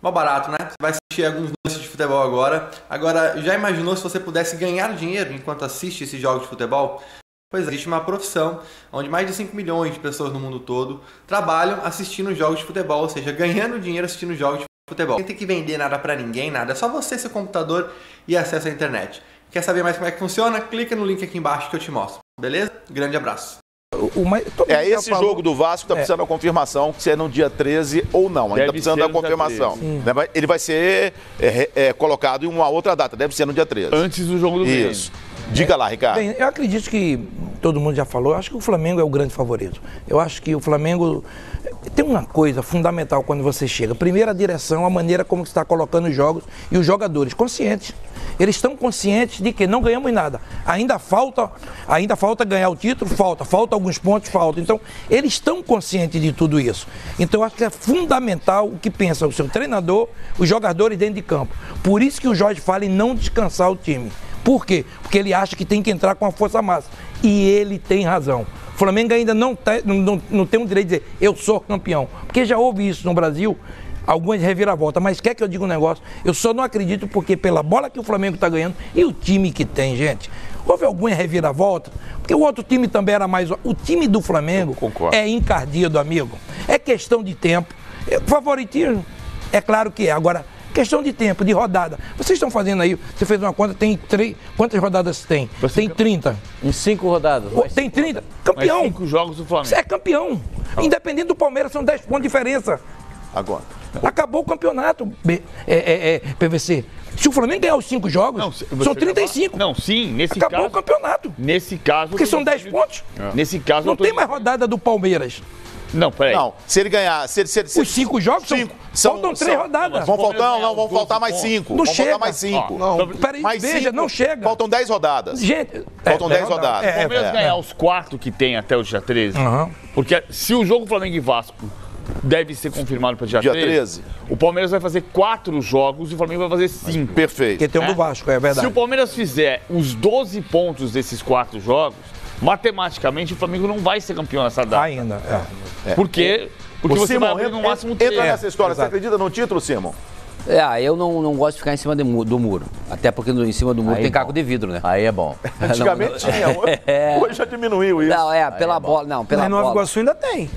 Mó barato, né? Você vai assistir alguns lances de futebol agora. Agora, já imaginou se você pudesse ganhar dinheiro enquanto assiste esses jogos de futebol? Pois é, existe uma profissão onde mais de 5 milhões de pessoas no mundo todo trabalham assistindo jogos de futebol, ou seja, ganhando dinheiro assistindo jogos de futebol. Não tem que vender nada pra ninguém, nada. É só você, seu computador e acesso à internet. Quer saber mais como é que funciona? Clica no link aqui embaixo que eu te mostro. Beleza? Grande abraço. Esse jogo do Vasco está precisando da confirmação se é no dia 13 ou não. Ainda está precisando da confirmação. Ele vai ser colocado em uma outra data, deve ser no dia 13. Antes do jogo do Grêmio. Isso. Diga lá, Ricardo. Bem, eu acredito que todo mundo já falou, eu acho que o Flamengo é o grande favorito. Eu acho que o Flamengo tem uma coisa fundamental quando você chega. Primeiro, a direção, a maneira como você está colocando os jogos e os jogadores conscientes. Eles estão conscientes de que não ganhamos nada. Ainda falta ganhar o título, falta alguns pontos, falta. Então, eles estão conscientes de tudo isso. Então, eu acho que é fundamental o que pensa o seu treinador, os jogadores dentro de campo. Por isso que o Jorge fala em não descansar o time. Por quê? Porque ele acha que tem que entrar com a força máxima. E ele tem razão. O Flamengo ainda não tem o direito de dizer, eu sou campeão. Porque já houve isso no Brasil, algumas reviravoltas. Mas quer que eu diga um negócio? Eu só não acredito porque pela bola que o Flamengo está ganhando e o time que tem, gente. Houve alguma reviravolta? Porque o outro time também era mais... O time do Flamengo é encardido, amigo. É questão de tempo. Favoritismo? É claro que é. Agora... Questão de tempo, de rodada. Vocês estão fazendo aí, você fez uma conta, tem 3. Quantas rodadas tem? Tem 30. Em 5 rodadas. Tem 30. Campeão. Mais 5 jogos do Flamengo. Você é campeão. Independente do Palmeiras, são 10 pontos de diferença. Agora. Acabou o campeonato, PVC. Se o Flamengo ganhar os 5 jogos, são 35. Não, sim, nesse caso. Acabou o campeonato. Nesse caso. Porque são 10 pontos. Nesse caso. Não tem mais rodada do Palmeiras. Não, peraí. Não, se ele ganhar... Os 5 jogos faltam 3 rodadas. Vão faltar mais 5. Não chega. Faltar mais 5. Peraí, veja, não chega. Faltam 10 rodadas. Gente... Faltam 10 rodadas. O Palmeiras ganhar os 4 que tem até o dia 13. Porque se o jogo Flamengo e Vasco deve ser confirmado para dia 13, o Palmeiras vai fazer 4 jogos e o Flamengo vai fazer 5. Perfeito. Porque tem um do Vasco, é verdade. Se o Palmeiras fizer os 12 pontos desses 4 jogos, matematicamente o Flamengo não vai ser campeão nessa data. Ainda, Porque você vai abrir no máximo 3. Entra nessa história, você acredita no título, Simon? Eu não gosto de ficar em cima do muro. Até porque em cima do muro tem caco de vidro, né? Aí é bom. Antigamente tinha, hoje já diminuiu isso. Não, pela bola. Não, pela bola. Nova Iguaçu ainda tem.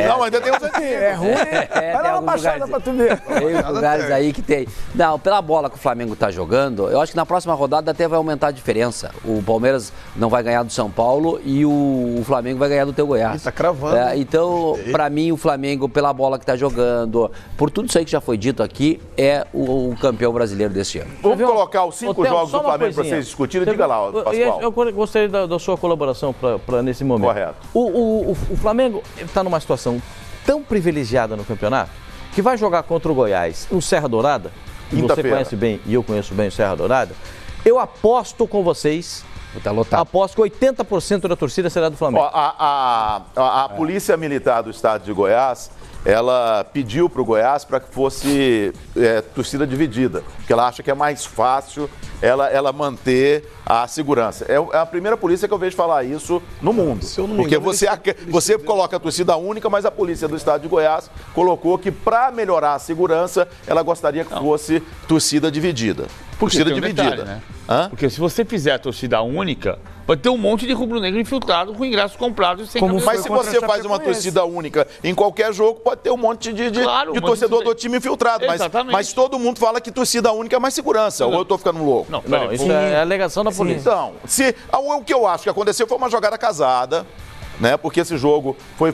Não, ainda tem uns aqui. É ruim. Vai lá na Baixada pra tu ver. Tem lugares aí que tem. Não, pela bola que o Flamengo tá jogando, eu acho que na próxima rodada até vai aumentar a diferença. O Palmeiras não vai ganhar do São Paulo e o Flamengo vai ganhar do teu Goiás. Tá cravando. Então, pra mim, o Flamengo, pela bola que tá jogando, por tudo isso aí que já foi dito aqui, é o campeão brasileiro desse ano. Vamos colocar os 5 jogos do Flamengo para vocês discutirem. Diga lá, Pascoal. Eu gostaria da sua colaboração para nesse momento. Correto. O Flamengo está numa situação tão privilegiada no campeonato que vai jogar contra o Goiás no Serra Dourada, que você conhece bem e eu conheço bem o Serra Dourada. Eu aposto com vocês... Tá lotado. Aposto que 80% da torcida será do Flamengo. A Polícia Militar do Estado de Goiás, ela pediu para o Goiás para que fosse torcida dividida, porque ela acha que é mais fácil ela manter a segurança. É a primeira polícia que eu vejo falar isso no mundo. Porque você coloca a torcida única, mas a Polícia do Estado de Goiás colocou que para melhorar a segurança, ela gostaria que fosse torcida dividida. Torcida dividida. Detalhe, né? Porque se você fizer a torcida única, vai ter um monte de rubro-negro infiltrado com ingressos comprados sem camisa. Mas se você faz uma torcida única em qualquer jogo, pode ter um monte de torcedor do time infiltrado. Mas todo mundo fala que torcida única é mais segurança. Ou eu tô ficando louco? Não, isso é a alegação da polícia. Então, o que eu acho que aconteceu foi uma jogada casada, né? Porque esse jogo foi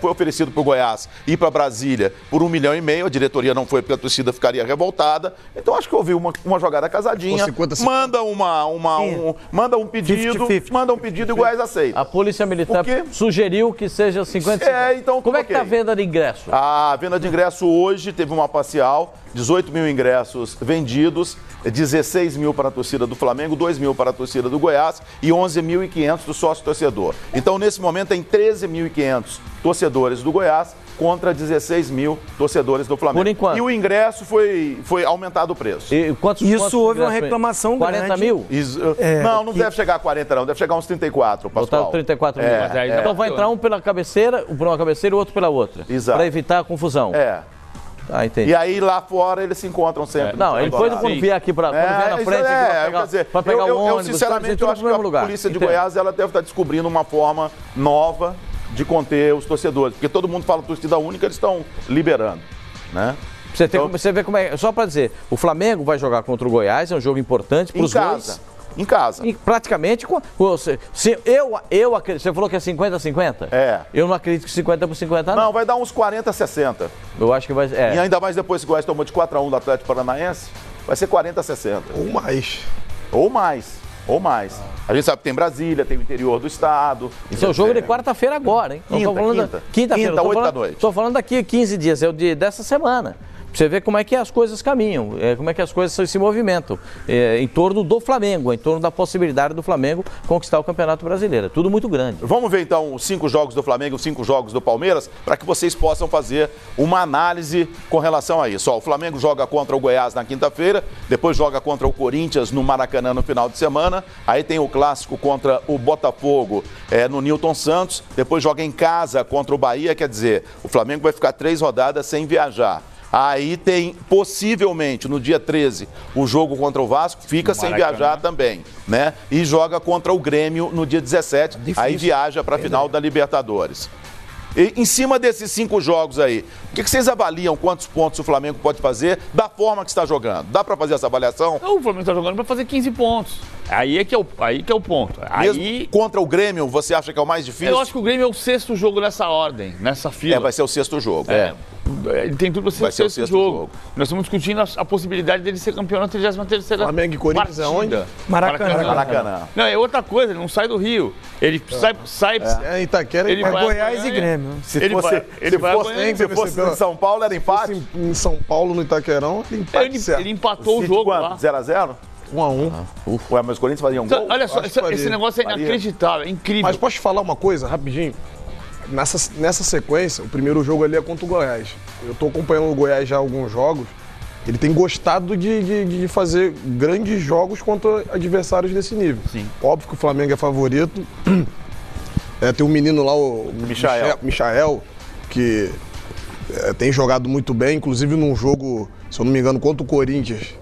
oferecido para o Goiás ir para Brasília por 1,5 milhão. A diretoria não foi porque a torcida ficaria revoltada. Então acho que houve uma jogada casadinha. 50, manda um pedido, 50. Manda um pedido e o Goiás aceita. A Polícia Militar sugeriu que seja 50. Então, como é que tá a venda de ingresso? A venda de ingresso hoje teve uma parcial, 18 mil ingressos vendidos, 16 mil para a torcida do Flamengo, 2 mil para a torcida do Goiás e 11.500 do sócio-torcedor. Então, nesse momento, tem 13.500 torcedores do Goiás contra 16 mil torcedores do Flamengo. Por enquanto. E o ingresso foi aumentado o preço. E quantos houve uma reclamação 40 grande. mil? Não deve chegar a 40 não, deve chegar a uns 34, Pascoal. 34 mil. Então vai entrar um pela cabeceira, por uma cabeceira e o outro pela outra. Exato. Para evitar a confusão. Ah, entendi. E aí lá fora eles se encontram sempre. Não, depois quando vier aqui quando vier na frente, para pegar o ônibus, sinceramente, eu acho que a polícia de Goiás ela deve estar descobrindo uma forma nova de conter os torcedores, porque todo mundo fala torcida única, eles estão liberando, né? Você vê como é. Só para dizer, o Flamengo vai jogar contra o Goiás, é um jogo importante para os dois. Em casa. E praticamente, você falou que é 50-50? Eu não acredito que 50-50 não. Não, vai dar uns 40-60. Eu acho que vai. E ainda mais depois que o Goiás tomou de 4-1 do Atlético Paranaense, vai ser 40-60. Ou mais. A gente sabe que tem Brasília, tem o interior do estado. Isso é o jogo de quarta-feira agora, hein? Quinta-feira, 8 da noite. Estou falando daqui 15 dias, é o dia dessa semana. Pra você ver como é que as coisas caminham, como é que as coisas se movimentam em torno do Flamengo, em torno da possibilidade do Flamengo conquistar o Campeonato Brasileiro. É tudo muito grande. Vamos ver então os 5 jogos do Flamengo, os 5 jogos do Palmeiras, para que vocês possam fazer uma análise com relação a isso. O Flamengo joga contra o Goiás na quinta-feira, depois joga contra o Corinthians no Maracanã no final de semana, aí tem o clássico contra o Botafogo no Newton Santos, depois joga em casa contra o Bahia, quer dizer, o Flamengo vai ficar 3 rodadas sem viajar. Aí tem, possivelmente, no dia 13, o jogo contra o Vasco, fica sem viajar também, né? E joga contra o Grêmio no dia 17, aí viaja para a final da Libertadores. E, em cima desses 5 jogos aí, o que vocês avaliam quantos pontos o Flamengo pode fazer da forma que está jogando? Dá para fazer essa avaliação? O Flamengo está jogando para fazer 15 pontos. Aí que é o ponto. Mesmo contra o Grêmio, você acha que é o mais difícil? Eu acho que o Grêmio é o 6º jogo nessa ordem, nessa fila. Vai ser o 6º jogo. Ele tem tudo para ser o 6º jogo. Nós estamos discutindo a possibilidade dele ser campeão na 33ª Flamengo e Corinthians é onde? Maracanã. Não, é outra coisa, ele não sai do Rio. Ele sai Itaquera ele vai Goiás e Grêmio. Se fosse em São Paulo, era empate? Em São Paulo, no Itaquerão, ele empatou o jogo lá. 0-0? 1-1. Ué, mas o Corinthians fazia um gol? Olha só, esse negócio é inacreditável, é incrível. Mas posso te falar uma coisa, rapidinho? Nessa sequência, o primeiro jogo ali é contra o Goiás. Eu tô acompanhando o Goiás já há alguns jogos. Ele tem gostado de fazer grandes jogos contra adversários desse nível. Sim. Óbvio que o Flamengo é favorito. Tem um menino lá, o Michael, que tem jogado muito bem, inclusive num jogo, se eu não me engano, contra o Corinthians.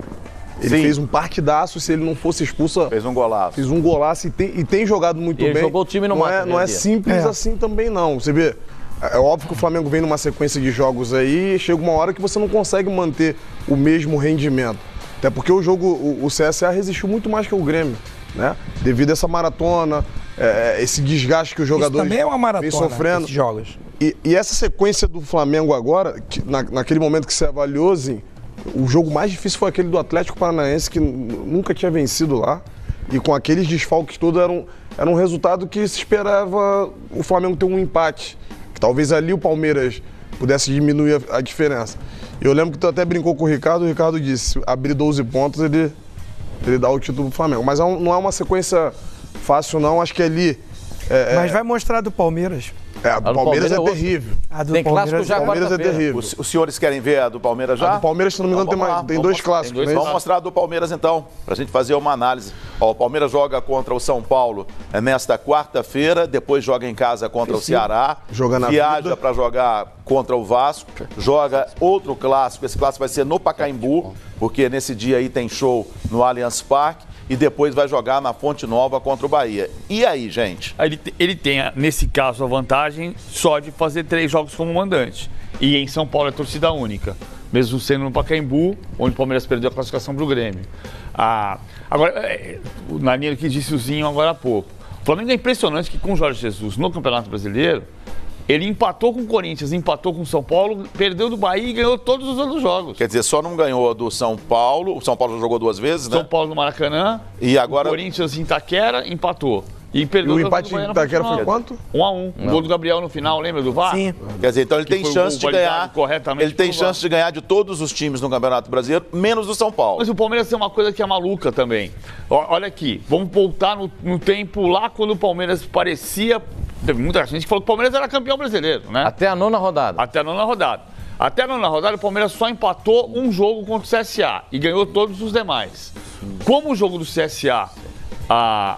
Ele fez um partidaço, se ele não fosse expulso... Fez um golaço. Fez um golaço e tem jogado muito bem. Ele jogou o time no mata. Não é simples assim também, não. Você vê, é óbvio que o Flamengo vem numa sequência de jogos aí e chega uma hora que você não consegue manter o mesmo rendimento. Até porque o jogo, o CSA resistiu muito mais que o Grêmio, né? Devido a essa maratona, esse desgaste que os jogadores também é uma maratona, vem sofrendo. Esses jogos. E essa sequência do Flamengo agora, naquele momento que você avaliou, assim, o jogo mais difícil foi aquele do Atlético Paranaense, que nunca tinha vencido lá. E com aqueles desfalques todos, era um resultado que se esperava o Flamengo ter um empate. Que talvez ali o Palmeiras pudesse diminuir a diferença. Eu lembro que tu até brincou com o Ricardo disse, se abrir 12 pontos, ele dá o título do Flamengo. Mas não é uma sequência fácil, não. Acho que ali... Mas vai mostrar do Palmeiras. A do Palmeiras é terrível. Tem clássico já Palmeiras é terrível. Os senhores querem ver a do Palmeiras já? A do Palmeiras, se não me engano, tem 2 clássicos. Vamos mostrar a do Palmeiras então, pra gente fazer uma análise. O Palmeiras joga contra o São Paulo nesta quarta-feira, depois joga em casa contra o Ceará, viaja para jogar contra o Vasco, joga outro clássico, esse clássico vai ser no Pacaembu, porque nesse dia aí tem show no Allianz Parque. E depois vai jogar na Fonte Nova contra o Bahia. E aí, gente? Ele tem, nesse caso, a vantagem só de fazer 3 jogos como mandante. E em São Paulo é torcida única. Mesmo sendo no Pacaembu, onde o Palmeiras perdeu a classificação para o Grêmio. Agora, o Nanilo que disse o Zinho agora há pouco. O Flamengo é impressionante que com o Jorge Jesus no Campeonato Brasileiro, ele empatou com o Corinthians, empatou com o São Paulo, perdeu do Bahia e ganhou todos os outros jogos. Quer dizer, só não ganhou do São Paulo. O São Paulo já jogou 2 vezes, né? São Paulo no Maracanã. E agora... O Corinthians em Itaquera empatou. E perdeu o empate em Itaquera foi quanto? 1-1. O gol do Gabriel no final, lembra do VAR? Sim. Quer dizer, então ele tem chance de ganhar. Ele tem chance de ganhar de todos os times no Campeonato Brasileiro, menos do São Paulo. Mas o Palmeiras tem uma coisa que é maluca também. Olha aqui, vamos voltar no tempo lá quando o Palmeiras parecia... Teve muita gente que falou que o Palmeiras era campeão brasileiro, né? Até a 9ª rodada. Até a 9ª rodada. Até a 9ª rodada, o Palmeiras só empatou um jogo contra o CSA e ganhou todos os demais. Como o jogo do CSA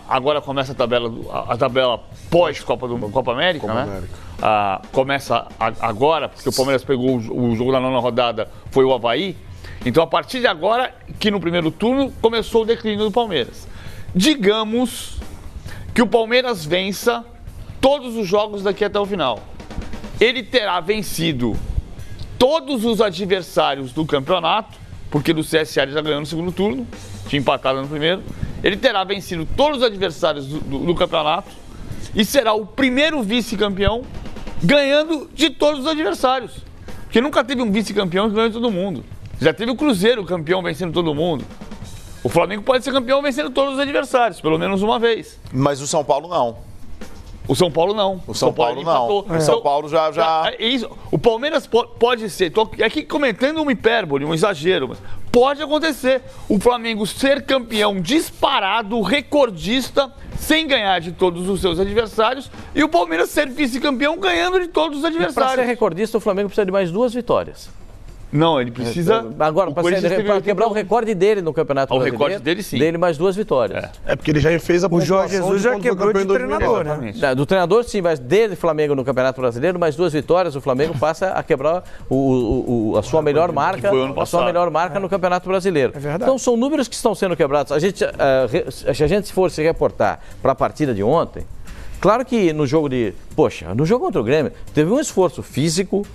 agora começa a tabela pós-Copa América, né? começa agora, porque o Palmeiras pegou o jogo da 9ª rodada, foi o Avaí. Então, a partir de agora, que no primeiro turno, começou o declínio do Palmeiras. Digamos que o Palmeiras vença todos os jogos daqui até o final. Ele terá vencido todos os adversários do campeonato, porque do CSA ele já ganhou no segundo turno, tinha empatado no primeiro. Ele terá vencido todos os adversários do campeonato e será o primeiro vice-campeão ganhando de todos os adversários. Porque nunca teve um vice-campeão que ganhou de todo mundo. Já teve o Cruzeiro campeão vencendo todo mundo. O Flamengo pode ser campeão vencendo todos os adversários, pelo menos uma vez. Mas o São Paulo não. O São Paulo não. O São Paulo não. O São Paulo já... Isso. O Palmeiras pode ser, estou aqui comentando uma hipérbole, um exagero, mas pode acontecer. O Flamengo ser campeão disparado, recordista, sem ganhar de todos os seus adversários, e o Palmeiras ser vice-campeão ganhando de todos os adversários. Para ser recordista, o Flamengo precisa de mais 2 vitórias. Não, ele precisa... Agora, para quebrar o recorde dele no Campeonato Brasileiro. O recorde dele, sim. Dele mais 2 vitórias. É porque ele já fez a pontuação. O Jorge Jesus já quebrou de treinador, né? Do treinador, sim, mas dele, Flamengo, no Campeonato Brasileiro, mais 2 vitórias, o Flamengo passa a quebrar a sua melhor marca, no Campeonato Brasileiro. É verdade. Então, são números que estão sendo quebrados. Se a gente for se reportar para a partida de ontem, claro que no jogo contra o Grêmio, teve um esforço físico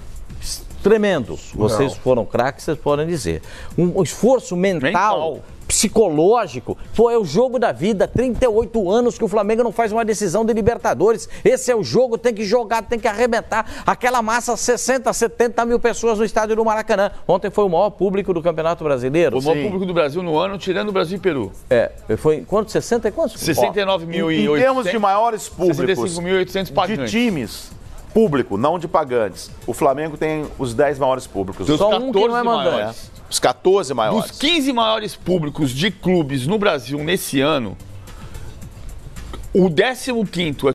tremendo. Vocês foram craques, vocês podem dizer. Um esforço mental, psicológico. Pô, é o jogo da vida. 38 anos que o Flamengo não faz uma decisão de Libertadores. Esse é o jogo, tem que jogar, tem que arrebentar. Aquela massa, 60, 70 mil pessoas no estádio do Maracanã. Ontem foi o maior público do Campeonato Brasileiro. O maior público do Brasil no ano, tirando o Brasil e Peru. Foi quanto? 60 e quantos? 69.800. Em termos de maiores públicos 65.800 pagantes. de times, público, não de pagantes, o Flamengo tem os 10 maiores públicos. Dos Só 14 um que não é mandante. maiores. Os 14 maiores. Dos 15 maiores públicos de clubes no Brasil nesse ano, o 15º